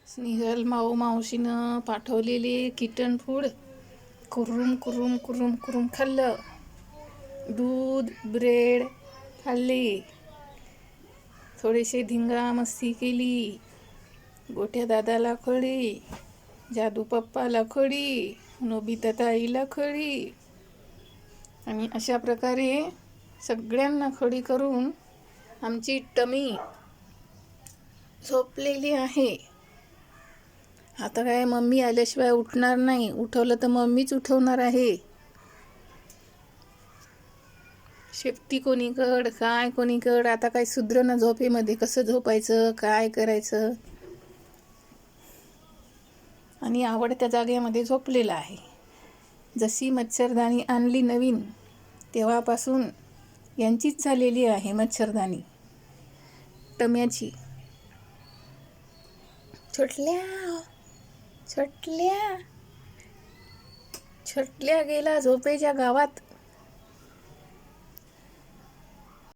स्नेहल मावशीनं पाठवलेले kitten food Kurum Kurum Kurum Kurum खाल्लं. दूध ब्रेड खाल्ली. थोडेसे धिंगा मस्ती केली. गोट्या दादाला खडी, जादू पप्पाला खडी, नोबिता ताईला खडी. आणि अशा प्रकारे सगळ्यांना खडी करून आमची टमी झोपलेली आहे. आता काय मम्मी आल्याशिवाय उठणार नाही. उठवलं तर मम्मीच उठवणार आहे. शेपटी कोणीकड काय कोणीकड. आता काय सुधरणं झोपेमध्ये. कसं झोपायचं, काय करायचं. आणि आवडत्या जागेमध्ये झोपलेला आहे. जशी मच्छरदाणी आणली नवीन तेव्हापासून यांचीच झालेली आहे मच्छरदाणी टम्याची. छोटल्या गेला झोपेच्या गावात.